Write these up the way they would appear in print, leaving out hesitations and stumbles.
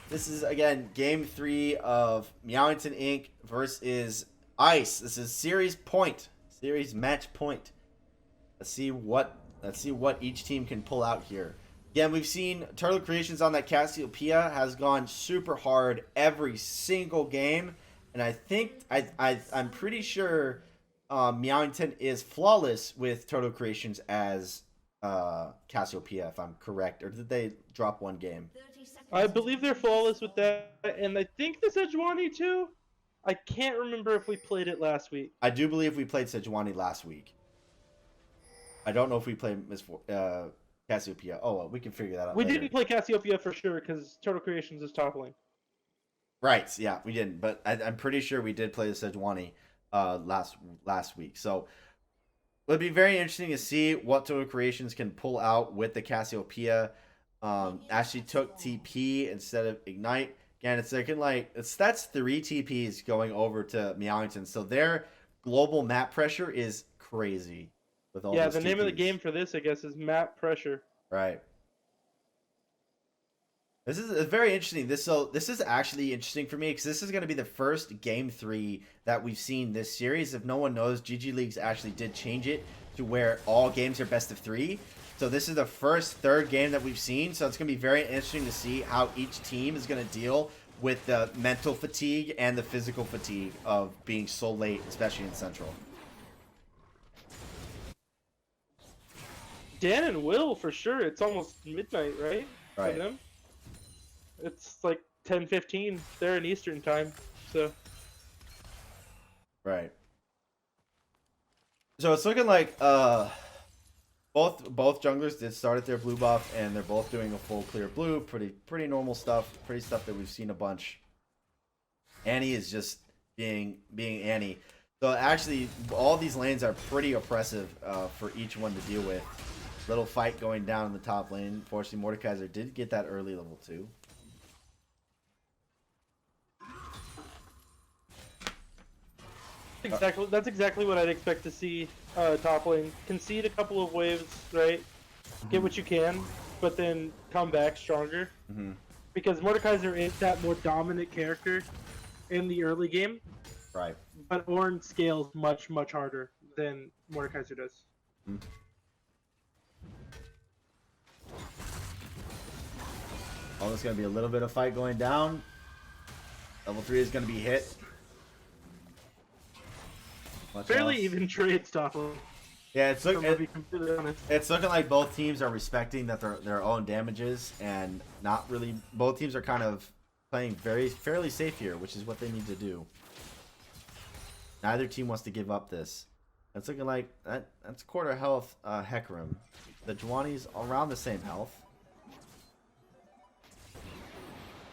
This is, again, Game 3 of Meowington Inc. versus Ice. This is Series Point. Series Match Point. Let's see what each team can pull out here. Again, we've seen TurtleCreations on that Cassiopeia has gone super hard every single game. And I think, I'm pretty sure Meowington is flawless with TurtleCreations as Cassiopeia, if I'm correct. Or did they drop one game? I believe they're flawless with that, and I think the Sejuani too. I can't remember if we played it last week. I do believe we played Sejuani last week. I don't know if we played Cassiopeia. Oh, well, we can figure that out later. Didn't play Cassiopeia for sure because TurtleCreations is toppling. Right, yeah, we didn't. But I'm pretty sure we did play the Sejuani last week. So it'll be very interesting to see what TurtleCreations can pull out with the Cassiopeia. Actually took TP instead of Ignite. Again, it's looking like that's 3 TPs going over to Meowington. So their global map pressure is crazy with all the TPs. name of the game for this, I guess, is map pressure. Right. This is very interesting. This is actually interesting for me because this is going to be the first Game 3 that we've seen this series. If no one knows, GGLeagues actually did change it to where all games are best of 3. So this is the first third game that we've seen. So it's going to be very interesting to see how each team is going to deal with the mental fatigue and the physical fatigue of being so late, especially in Central. Dan and Will, for sure. It's almost midnight, right? Right. For them. It's like 10:15. They're in Eastern time, so. Right. So it's looking like both junglers did start at their blue buff, and they're both doing a full clear blue. Pretty normal stuff. Pretty stuff that we've seen a bunch. Annie is just being Annie. So actually, all these lanes are pretty oppressive for each one to deal with. Little fight going down in the top lane. Fortunately, Mordekaiser did get that early level 2. That's exactly what I'd expect to see top lane. Concede a couple of waves, right? Get what you can, but then come back stronger. Because Mordekaiser is that more dominant character in the early game. Right. But Ornn scales much, much harder than Mordekaiser does. Oh, there's going to be a little bit of fight going down. Level 3 is going to be hit. Fairly even trade stuff. Yeah, it's looking like both teams are respecting that their own damages and not really. Both teams are kind of playing fairly safe here, which is what they need to do. Neither team wants to give up this. It's looking like that's quarter health Hecarim. The Sejuani's around the same health.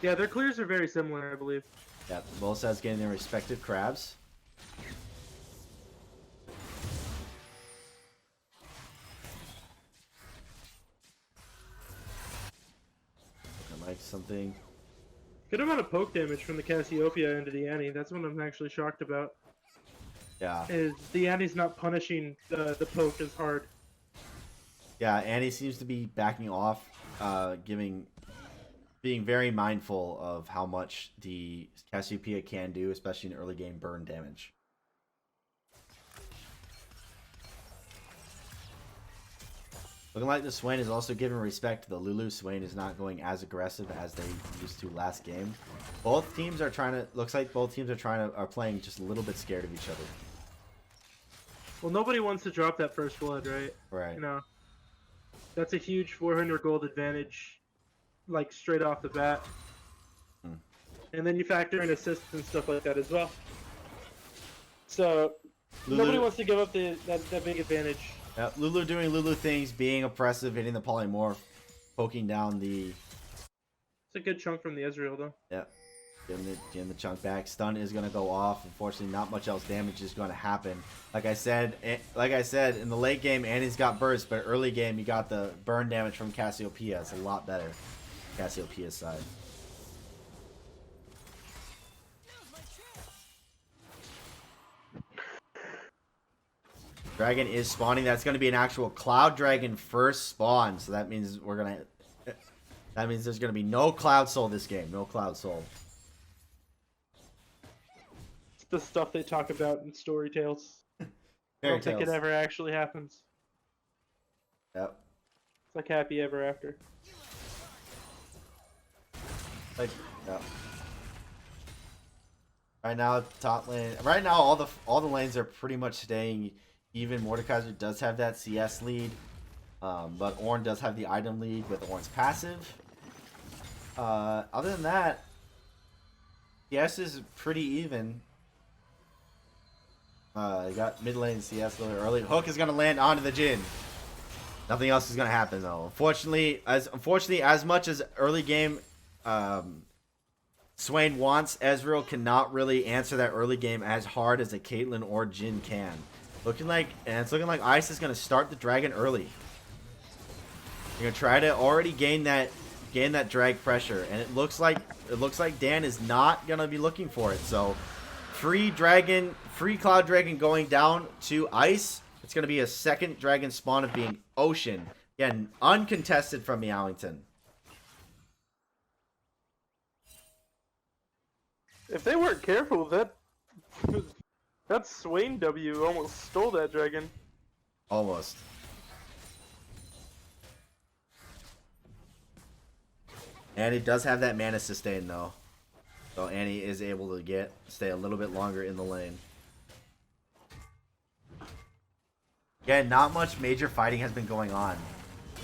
Yeah, their clears are very similar, I believe. Yeah, both sides getting their respective crabs. Like something. Good amount of poke damage from the Cassiopeia into the Annie. That's what I'm actually shocked about. Yeah. Is the Annie's not punishing the poke as hard. Yeah, Annie seems to be backing off, being very mindful of how much the Cassiopeia can do, especially in early game burn damage. Looking like the Swain is also giving respect to the Lulu. Swain is not going as aggressive as they used to last game. Both teams are trying to. Looks like both teams are playing just a little bit scared of each other. Well, nobody wants to drop that first blood, right? Right. You know, that's a huge 400 gold advantage, like straight off the bat. And then you factor in assists and stuff like that as well. So Lulu, nobody wants to give up that big advantage. Yeah, Lulu doing Lulu things, being oppressive, hitting the polymorph, poking down the. It's a good chunk from the Ezreal though. Yeah, getting the chunk back. Stun is gonna go off. Unfortunately, not much else damage is going to happen. Like I said, in the late game, Annie's got burst, but early game, you got the burn damage from Cassiopeia. It's a lot better. Cassiopeia's side. Dragon is spawning. That's going to be an actual Cloud Dragon first spawn. So that means we're going to... That means there's going to be no Cloud Soul this game. No Cloud Soul. It's the stuff they talk about in story tales. I don't think it ever actually happens. Yep. It's like Happy Ever After. Like, yep. Right now, top lane. Right now, all the lanes are pretty much staying even. Mordekaiser does have that CS lead, but Ornn does have the item lead with Ornn's passive. Other than that, CS is pretty even. You got mid lane CS a little early. Hook is gonna land onto the Jhin. Nothing else is gonna happen though. Unfortunately, as much as early game, Swain wants, Ezreal cannot really answer that early game as hard as a Caitlyn or Jhin can. It's looking like Ice is gonna start the dragon early. You're gonna try to already gain that drag pressure, and it looks like Dan is not gonna be looking for it. So free Cloud Dragon going down to Ice. It's gonna be a second dragon spawn of being Ocean. Again, uncontested from Meowington. If they weren't careful, that Swain W almost stole that dragon. Almost. Annie does have that mana sustain though. So Annie is able to stay a little bit longer in the lane. Again, not much major fighting has been going on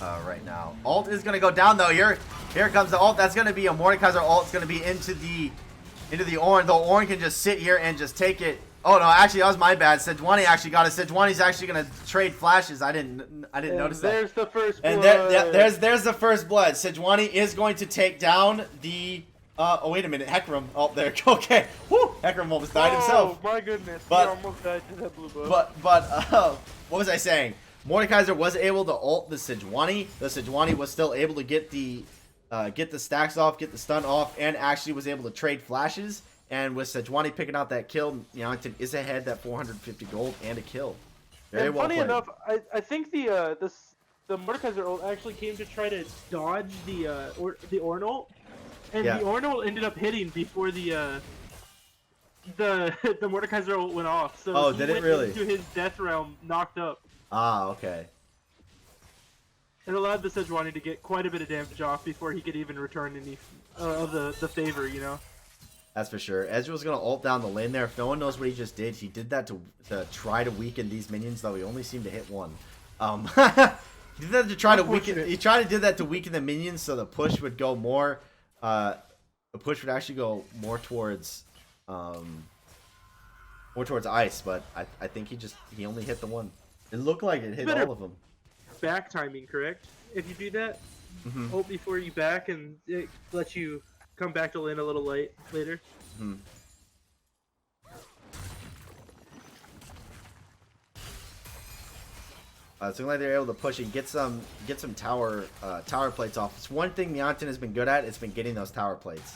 right now. Ult is going to go down though. Here comes the ult. That's going to be a Mordekaiser ult. It's going to be into the Ornn. Though Ornn can just sit here and just take it. Oh no, actually that was my bad. Sejuani actually got it. Sejuani's actually going to trade flashes. I didn't notice that. There's the first blood. And there's the first blood. Sejuani is going to take down the oh wait a minute, Hecarim. Oh there. Okay. Woo! Hecarim almost died himself. Oh my goodness. But, he almost died to that blue buff. But what was I saying? Mordekaiser was able to ult the Sejuani. The Sejuani was still able to get the stacks off, get the stun off, and actually was able to trade flashes. And with Sejuani picking out that kill, Meowington is ahead that 450 gold and a kill. Very well played. Funny enough, I think the Mordekaiser ult actually came to try to dodge the Ornn ult, and the Ornn ult ended up hitting before the Mordekaiser ult went off. So did it really? Into his death realm, knocked up. Ah, okay. It allowed the Sejuani to get quite a bit of damage off before he could even return any of the favor, you know. That's for sure. Ezreal's gonna ult down the lane there. If no one knows what he just did, he did that to try to weaken these minions, though he only seemed to hit one. He did that to try to weaken. He tried to do that to weaken the minions, so the push would go more. The push would actually go more towards Ice, but I think he only hit the one. It looked like it hit all of them. Back timing, correct? If you do that, ult before you back, and it lets you come back to lane a little late later. It's looking like they're able to push and get some tower plates off. It's one thing Meowington has been good at. It's been getting those tower plates.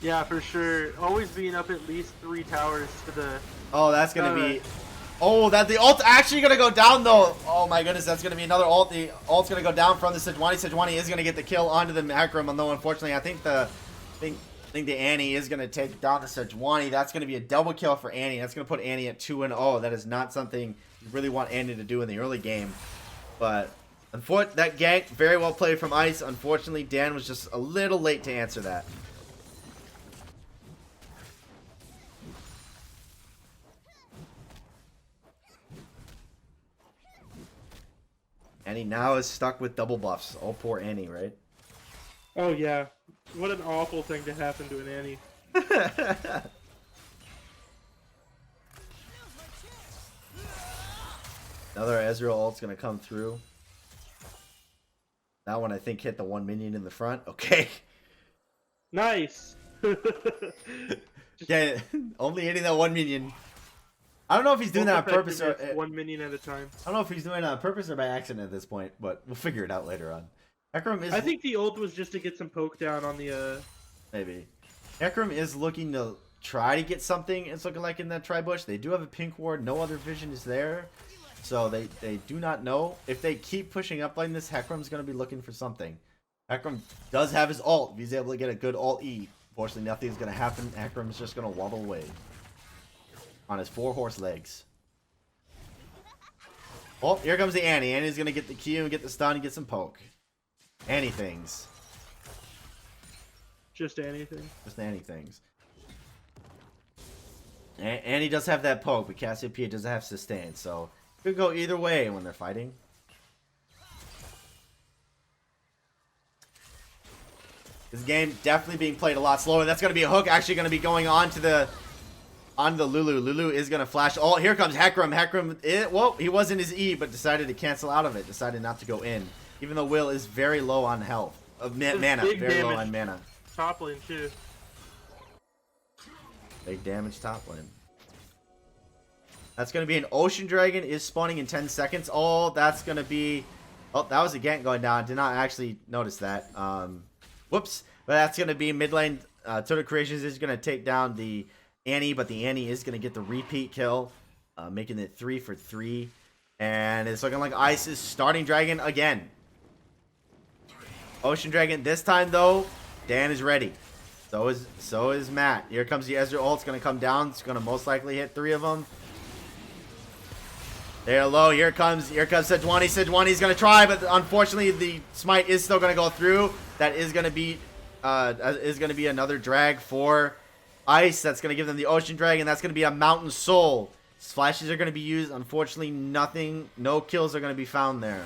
Yeah, for sure. Always being up at least 3 towers to the. Oh, that's gonna be. Oh, the ult's actually gonna go down though. Oh my goodness, that's gonna be another ult. The ult's gonna go down from the Sejuani. Sejuani is gonna get the kill onto the Hecarim, although unfortunately, I think the Annie is gonna take down the Sejuani. That's gonna be a double kill for Annie. That's gonna put Annie at 2-0. That is not something you really want Annie to do in the early game. But that gank, very well played from Ice. Unfortunately, Dan was just a little late to answer that. Annie now is stuck with double buffs. Oh, poor Annie, right? Oh, yeah. What an awful thing to happen to an Annie. Another Ezreal ult's going to come through. That one, I think, hit the one minion in the front. Okay. Nice. Yeah, only hitting that one minion. I don't know if he's doing that on purpose or 1 minion at a time. I don't know if he's doing it on purpose or by accident at this point, but we'll figure it out later on. Hecarim is. I think the ult was just to get some poke down on the. Maybe. Hecarim is looking to try to get something. It's looking like in that tri-bush. They do have a pink ward. No other vision is there, so they do not know if they keep pushing up like this. Hecarim's going to be looking for something. Hecarim does have his ult. If he's able to get a good ult E. Unfortunately, nothing's going to happen. Hecarim's just going to waddle away on his 4-horse legs. Oh, here comes the Annie. Annie's going to get the Q and get the stun and get some poke. Annie things. Just anything. Just Annie things. Annie does have that poke, but Cassiopeia doesn't have sustain, so it could go either way when they're fighting. This game definitely being played a lot slower. That's going to be a hook actually going to be going on to the Lulu. Lulu is going to flash. Oh, here comes Hecarim. Hecarim, well, he was in his E, but decided to cancel out of it. Decided not to go in. Even though Will is very low on health. Mana. Very low on mana. Top lane, too. Big damage top lane. That's going to be an Ocean Dragon is spawning in 10 seconds. Oh, that's going to be... Oh, that was a gank going down. Did not actually notice that. Whoops. But that's going to be mid lane. TurtleCreations is going to take down the Annie, but the Annie is going to get the repeat kill, making it 3 for 3. And it's looking like Ice is starting Dragon again. Ocean Dragon this time, though. Dan is ready. So is Matt. Here comes the Ezreal ult. It's going to come down. It's going to most likely hit 3 of them. They're low. Here comes Sejuani. Sejuani's going to try, but unfortunately the smite is still going to go through. That is going to be another drag for Ice. That's going to give them the Ocean Dragon. That's going to be a Mountain Soul. Splashes are going to be used. Unfortunately, no kills are going to be found there.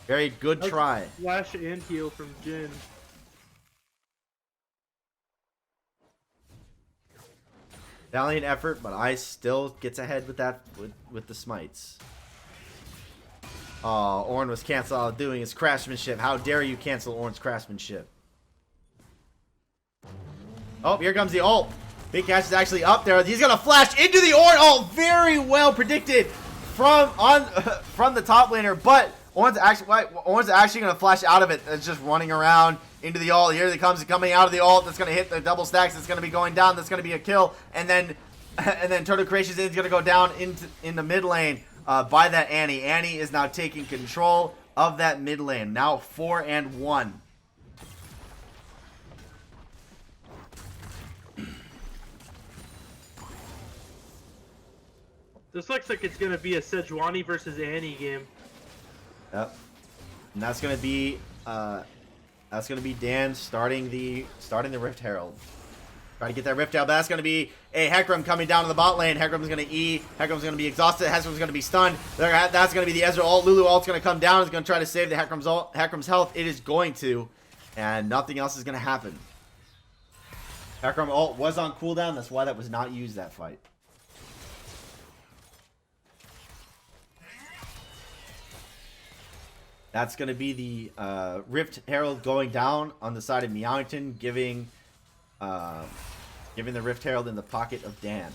Very good try. Flash and heal from Jhin. Valiant effort, but Ice still gets ahead with that with the smites. Oh, Ornn was canceled out of doing his craftsmanship. How dare you cancel Ornn's craftsmanship? Oh, here comes the ult. BigKash is actually up there. He's gonna flash into the Ornn. Oh, very well predicted from the top laner, but Ornn's actually gonna flash out of it. It's just running around into the ult. Here he comes, coming out of the ult. That's gonna hit the double stacks. It's gonna be going down. That's gonna be a kill, and then TurtleCreations is gonna go down in the mid lane by that Annie. Annie is now taking control of that mid lane. Now 4-1. This looks like it's gonna be a Sejuani versus Annie game. Yep, and that's gonna be Dan starting the Rift Herald. Try to get that Rift Herald. That's gonna be a Hecarim coming down to the bot lane. Hecarim's gonna E. Hecarim's gonna be exhausted. Hecarim's gonna be stunned. That's gonna be the Ezreal ult. Lulu ult's gonna come down. It's gonna try to save the Hecarim's health. It is going to, and nothing else is gonna happen. Hecarim ult was on cooldown. That's why that was not used that fight. That's going to be the Rift Herald going down on the side of Meowington, giving the Rift Herald in the pocket of Dan.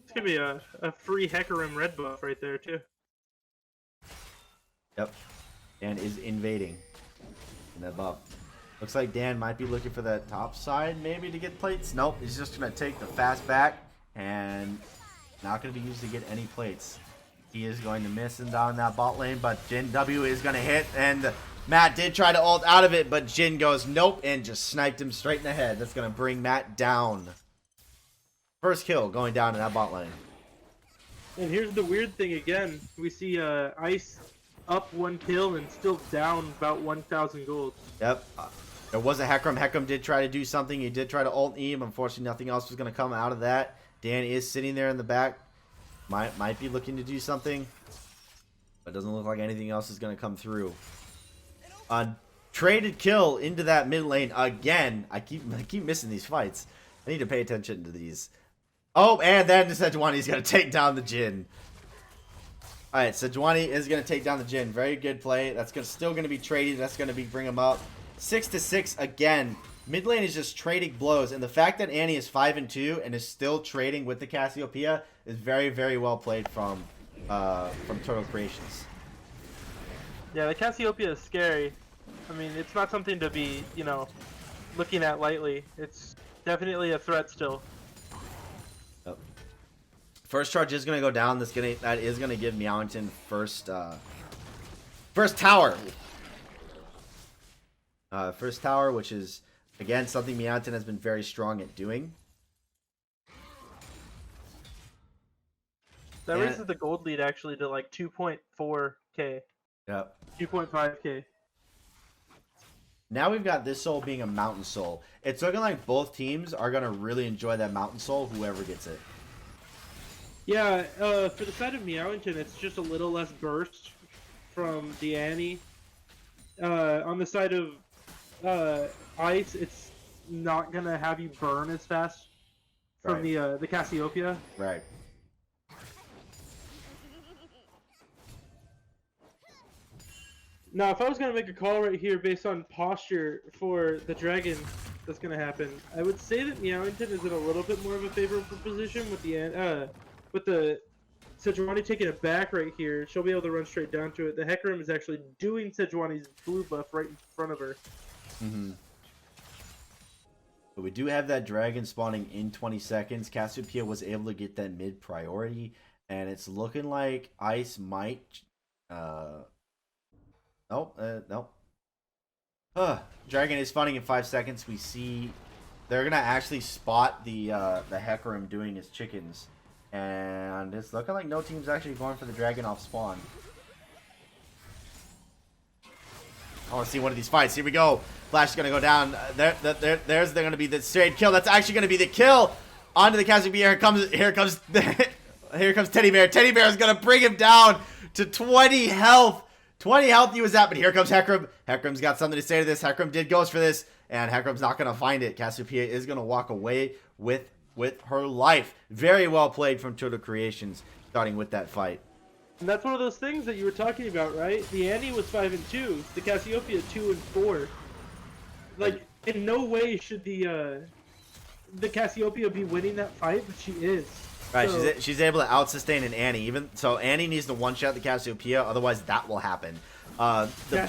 It's going to be a free Hecarim red buff right there, too. Yep. Dan is invading in that buff. Looks like Dan might be looking for that top side maybe to get plates. Nope, he's just going to take the fast back. And not going to be used to get any plates. He is going to miss and down that bot lane, but Jhin W is going to hit, and Matt did try to ult out of it, but Jhin goes nope and just sniped him straight in the head. That's going to bring Matt down. First kill going down in that bot lane. And here's the weird thing again. We see Ice up 1 kill and still down about 1,000 gold. Yep. There was a Hecarim. Hecarim did try to do something. He did try to ult E him. Unfortunately, nothing else was going to come out of that. Dan is sitting there in the back. Might be looking to do something. But doesn't look like anything else is going to come through. Traded kill into that mid lane again. I keep missing these fights. I need to pay attention to these. Oh, and then Sejuani is going to take down the Jhin. Alright, Sejuani is going to take down the Jhin. Very good play. That's still going to be traded. That's going to bring him up. 6-6 again. Mid lane is just trading blows, and the fact that Annie is 5-2 and is still trading with the Cassiopeia is very, very well played from TurtleCreations. Yeah, the Cassiopeia is scary. I mean, it's not something to be, looking at lightly. It's definitely a threat still. Yep. First charge is gonna go down. That is gonna give Meowington first tower. First tower, which is again something Meowington has been very strong at doing. That raises the gold lead actually to like 2.4k. Yep. 2.5k. Now we've got this soul being a mountain soul. It's looking like both teams are gonna really enjoy that mountain soul, whoever gets it. Yeah, for the side of Meowington, it's just a little less burst from the Annie. On the side of Ice, it's not gonna have you burn as fast from the Cassiopeia. Right. Now, if I was gonna make a call right here based on posture for the dragon that's gonna happen, I would say that Meowington is in a little bit more of a favorable position with the Sejuani taking it back right here. She'll be able to run straight down to it. The Hecarim is actually doing Sejuani's blue buff right in front of her. Mm-hmm. But we do have that dragon spawning in 20 seconds. Cassiopeia was able to get that mid priority, and it's looking like Ice might. Nope. Dragon is spawning in 5 seconds. We see they're gonna actually spot the Hecarim doing his chickens, and it's looking like no team's actually going for the dragon off spawn. I want to see one of these fights. Here we go. Flash is gonna go down. There's gonna be the straight kill. That's actually gonna be the kill onto the Cassiopeia. Here comes Teddy Bear. Teddy Bear is gonna bring him down to 20 health. 20 health he was at, but here comes Hecarim. Hecarim's got something to say to this. Hecarim did goes for this, and Hecarim's not going to find it. Cassiopeia is going to walk away with her life. Very well played from TurtleCreations, starting with that fight. And that's one of those things that you were talking about, right? The Annie was 5-2, the Cassiopeia 2-4. Like, in no way should the Cassiopeia be winning that fight, but she is. Right, so, she's able to out-sustain an Annie. Even so, Annie needs to one-shot the Cassiopeia, otherwise that will happen. The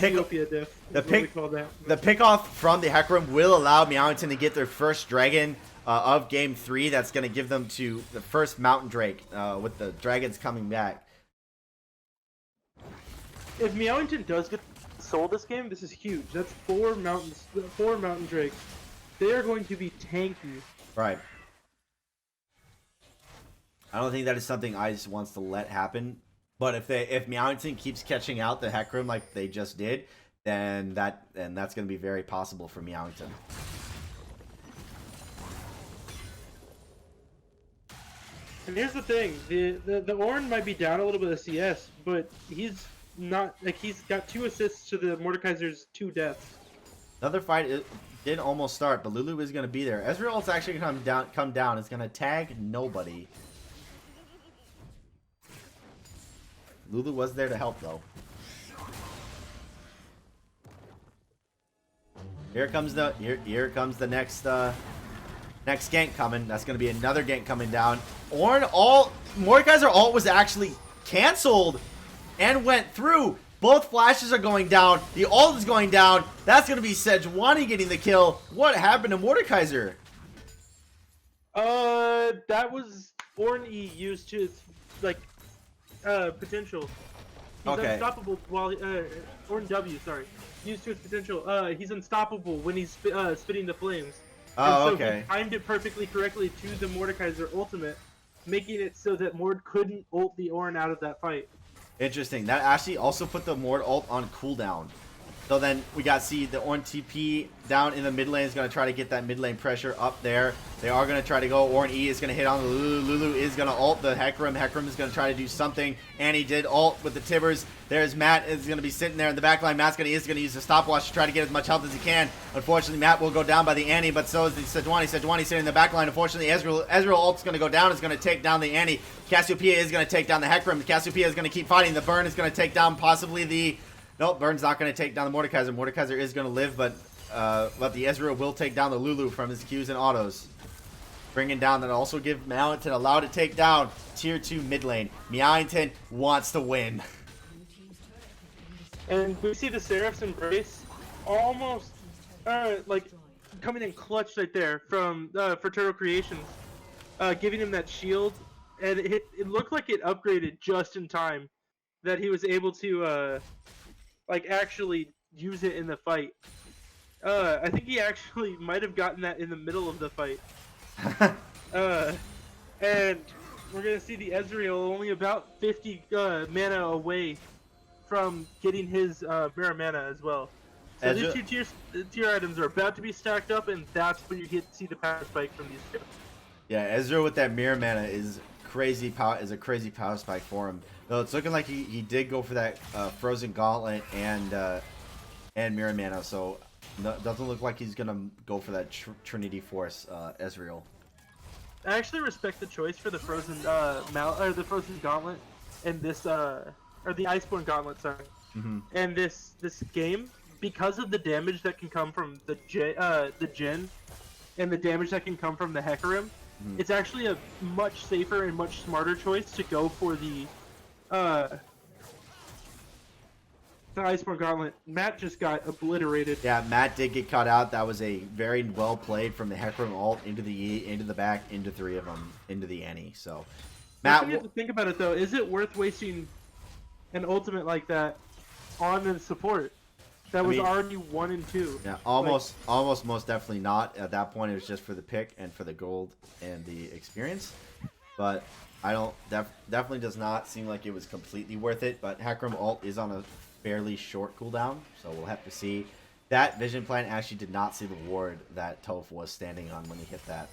pick-off from the Hecarim will allow Meowington to get their first dragon of Game 3. That's going to give them to the first Mountain Drake with the dragons coming back. If Meowington does get sold this game, this is huge. That's 4 Mountain Drakes. They are going to be tanky. Right. I don't think that is something Ice wants to let happen. But if Meowington keeps catching out the Hecarim like they just did, then that's going to be very possible for Meowington. And here's the thing: the Ornn might be down a little bit of CS, but he's not like he's got 2 assists to the Mordekaiser's 2 deaths. Another fight did almost start, but Lulu is going to be there. Ezreal's actually going to come down. It's going to tag nobody. Lulu was there to help, though. Here comes the next gank coming. That's gonna be another gank coming down. Ornn Mordekaiser ult was actually canceled and went through. Both flashes are going down. The ult is going down. That's gonna be Sejuani getting the kill. What happened to Mordekaiser? That was Ornn E used to potential. He's unstoppable while Ornn W, sorry. Used to his potential. He's unstoppable when he's spitting the flames. Oh, and so okay. He timed it perfectly correctly to the Mordekaiser ultimate, making it so that Mord couldn't ult the Ornn out of that fight. Interesting. That actually also put the Mord ult on cooldown. So then we got the Ornn TP down in the mid lane is going to try to get that mid lane pressure up there. They are going to try to go. Ornn E is going to hit on the Lulu. Lulu is going to ult the Hecarim. Hecarim is going to try to do something. Annie did ult with the Tibbers. There's Matt is going to be sitting there in the back line. Matt's going to use the stopwatch to try to get as much health as he can. Unfortunately, Matt will go down by the Annie, but so is the Sejuani. Sejuani sitting in the back line. Unfortunately, Ezreal ult's going to go down. Is going to take down the Annie. Cassiopeia is going to take down the Hecarim. Cassiopeia is going to keep fighting. The Burn is going to take down possibly the... Nope, Burn's not going to take down the Mordekaiser. Mordekaiser is going to live, but the Ezreal will take down the Lulu from his Qs and autos. Bringing down that also give Meowington allowed to take down tier 2 mid lane. Meowington wants to win. And we see the Seraph's Embrace almost coming in clutch right there from for TurtleCreations, giving him that shield and it looked like it upgraded just in time that he was able to like actually use it in the fight. I think he actually might have gotten that in the middle of the fight. And we're gonna see the Ezreal only about 50 mana away from getting his mirror mana as well. So these two tier items are about to be stacked up, and that's when you see the power spike from these two. Yeah, Ezreal with that mirror mana is crazy power. Is a crazy power spike for him. Though it's looking like he did go for that frozen gauntlet and mirror mana. So doesn't look like he's gonna go for that Trinity Force Ezreal. I actually respect the choice for the frozen the frozen gauntlet and this or the Iceborne gauntlet, sorry. And this game, because of the damage that can come from the Jhin and the damage that can come from the Hecarim, it's actually a much safer and much smarter choice to go for the Iceborne gauntlet. Matt just got obliterated. Yeah, Matt did get caught out. That was a very well played from the Hecarim ult into the E, into the back, into three of them, into the Annie. So, Matt, you have to think about it though. Is it worth wasting an ultimate like that on the support that was already 1 and 2? Yeah, almost most definitely not. At that point, it was just for the pick and for the gold and the experience. But I don't definitely does not seem like it was completely worth it. But Hecarim ult is on a fairly short cooldown, so we'll have to see. That vision plan actually did not see the ward that Toph was standing on when he hit that.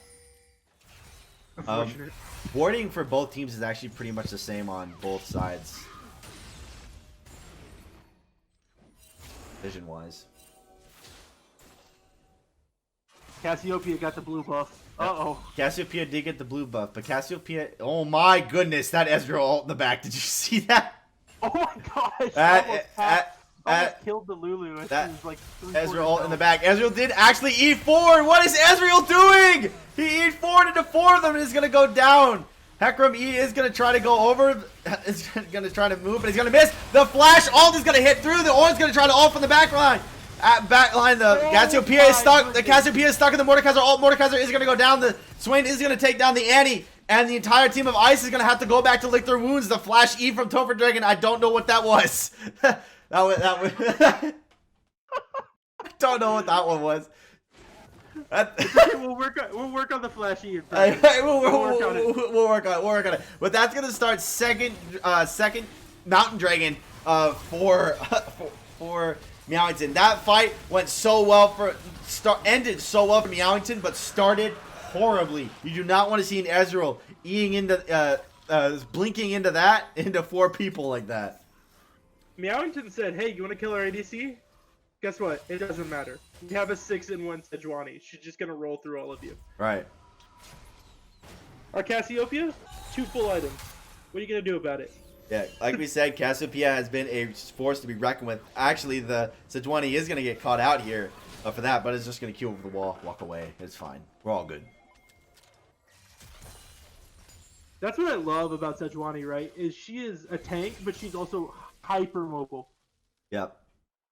Unfortunate. Warding for both teams is actually pretty much the same on both sides, vision wise. Cassiopeia got the blue buff. Uh-oh. Cassiopeia did get the blue buff, but Cassiopeia, oh my goodness, that Ezreal ult in the back. Did you see that? Oh my gosh! Almost killed the Lulu. That was like Ezreal in the back. Ezreal did actually eat 4. What is Ezreal doing? He eat 4 into 4 of them and is going to go down. Hecarim E is going to try to go over. Is going to try to move, but he's going to miss. The flash ult is going to hit through. The Ornn's going to try to ult from the back line. The Cassiopeia is stuck. The Cassiopeia is stuck in the Mordekaiser ult. Mordekaiser is going to go down. The Swain is going to take down the Annie. And the entire team of Ice is going to have to go back to lick their wounds. The flash E from Topherdragon, I don't know what that was. that was I don't know what that one was. We'll work on the flash E. We'll work on it. But that's going to start second Mountain Dragon for Meowington. That fight went so well ended so well for Meowington, but started horribly. You do not want to see an Ezreal blinking into 4 people like that. Meowington said, "Hey, you want to kill our ADC? Guess what? It doesn't matter. We have a 6-in-1 Sejuani. She's just gonna roll through all of you." Right. Our Cassiopeia, 2 full items. What are you gonna do about it? Yeah, like we said, Cassiopeia has been a force to be reckoned with. Actually, the Sejuani is gonna get caught out here for that, but it's just gonna queue over the wall, walk away. It's fine. We're all good. That's what I love about Sejuani, right? Is she is a tank, but she's also hyper mobile. Yep,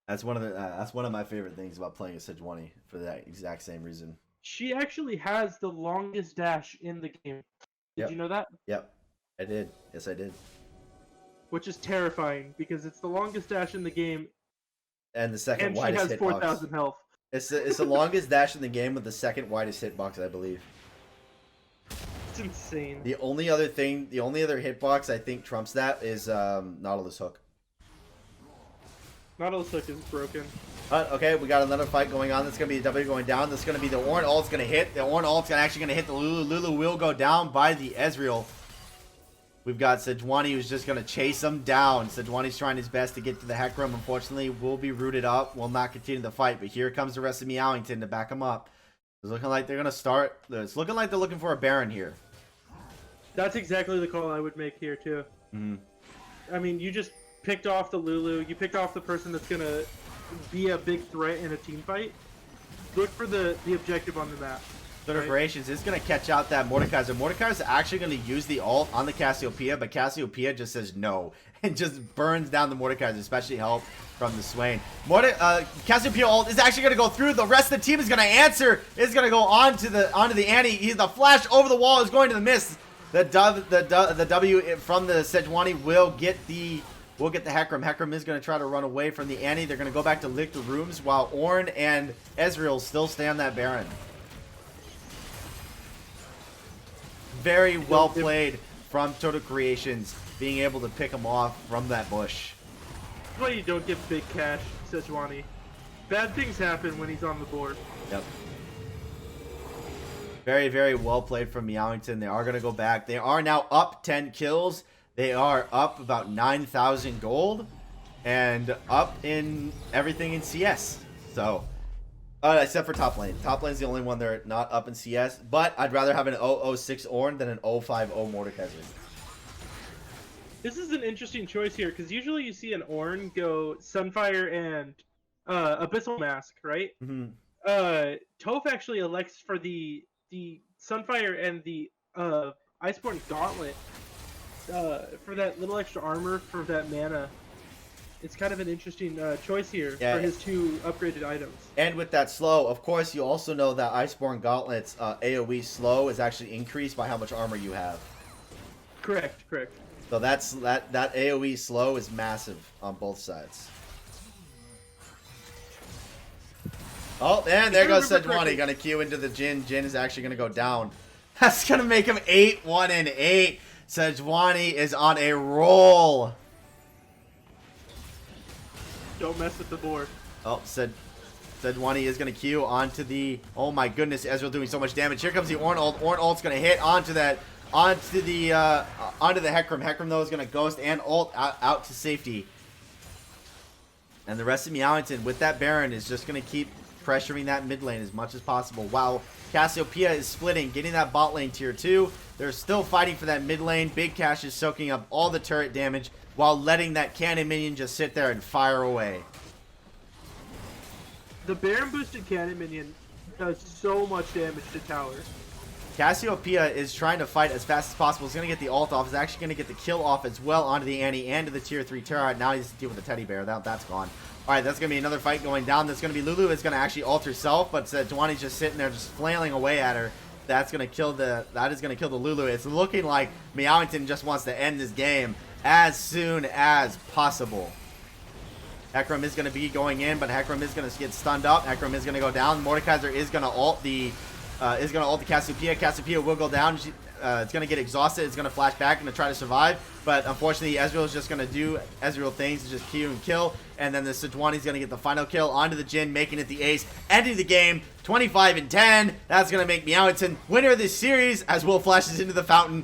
that's one of my favorite things about playing a Sejuani for that exact same reason. She actually has the longest dash in the game. Did you know that? Yep, I did. Yes, I did. Which is terrifying because it's the longest dash in the game, and the second widest hitbox. And she has 4,000 health. It's the longest dash in the game with the second widest hitbox, I believe. It's insane. The only other hitbox I think trumps that is Nautilus Hook. Nautilus Hook is broken. Okay, we got another fight going on. That's going to be a W going down. That's going to be the Ornn ult's going to hit. The Ornn ult's actually going to hit the Lulu. Lulu will go down by the Ezreal. We've got Sejuani who's just going to chase him down. Sejuani's trying his best to get to the Hecarim. Unfortunately, will be rooted up. Will not continue the fight. But here comes the rest of Meowington to back him up. It's looking like they're going to start. It's looking like they're looking for a Baron here. That's exactly the call I would make here, too. I mean, you just picked off the Lulu. You picked off the person that's going to be a big threat in a team fight. Look for the objective on the map. TurtleCreations is going to catch out that Mordekaiser. Mordekaiser is actually going to use the ult on the Cassiopeia, but Cassiopeia just says no and just burns down the Mordekaiser, especially help from the Swain. Cassiopeia ult is actually going to go through. The rest of the team is going to answer. It's going to go onto the Annie. The flash over the wall is going to the miss. The W from the Sejuani will get the Hecarim. Hecarim is going to try to run away from the Annie. They're going to go back to lick the rooms while Ornn and Ezreal still stay on that Baron. Very well played from TurtleCreations, being able to pick him off from that bush. That's why you don't get BigKash, Sejuani. Bad things happen when he's on the board. Yep. Very, very well played from Meowington. They are going to go back. They are now up 10 kills. They are up about 9,000 gold. And up in everything in CS. So, except for top lane. Top lane's the only one they're not up in CS. But I'd rather have an 006 Ornn than an 050 Mordekaiser. This is an interesting choice here, because usually you see an Ornn go Sunfire and Abyssal Mask, right? Mm-hmm. Toph actually elects for the Sunfire and the Iceborne Gauntlet for that little extra armor for that mana. It's kind of an interesting choice here for his two upgraded items. And with that slow, of course, you also know that Iceborne Gauntlet's AoE slow is actually increased by how much armor you have. Correct. So that AoE slow is massive on both sides. Oh, and there goes Sejuani. Gonna queue into the Jhin. Jhin is actually gonna go down. That's gonna make him 8-1-8. Sejuani is on a roll. Don't mess with the board. Oh, Sejuani is gonna queue onto the. Oh my goodness, Ezreal doing so much damage. Here comes the Ornn ult. Ornn ult's gonna hit onto the Hecarim. Hecarim though is gonna ghost and ult out to safety. And the rest of Meowington with that Baron is just gonna keep pressuring that mid lane as much as possible. While Cassiopeia is splitting, getting that bot lane tier 2. They're still fighting for that mid lane. BigKash is soaking up all the turret damage while letting that cannon minion just sit there and fire away. The Baron boosted cannon minion does so much damage to towers. Cassiopeia is trying to fight as fast as possible. He's going to get the ult off. He's actually going to get the kill off as well onto the Annie and to the tier 3 turret. Now he has to deal with the teddy bear. That's gone. Alright, that's going to be another fight going down. That's going to be Lulu is going to actually ult herself, but Sejuani's just sitting there just flailing away at her. That is going to kill the Lulu. It's looking like Meowington just wants to end this game as soon as possible. Hecarim is going to be going in, but Hecarim is going to get stunned up. Hecarim is going to go down. Mordekaiser is going to ult the Cassiopeia. Cassiopeia will go down. It's going to get exhausted. It's going to flash back and to try to survive. But unfortunately, Ezreal is just going to do Ezreal things to just queue and kill. And then the Sejuani is going to get the final kill onto the Jhin, making it the ace. Ending the game 25-10. That's going to make Meowington winner of this series as Will flashes into the fountain.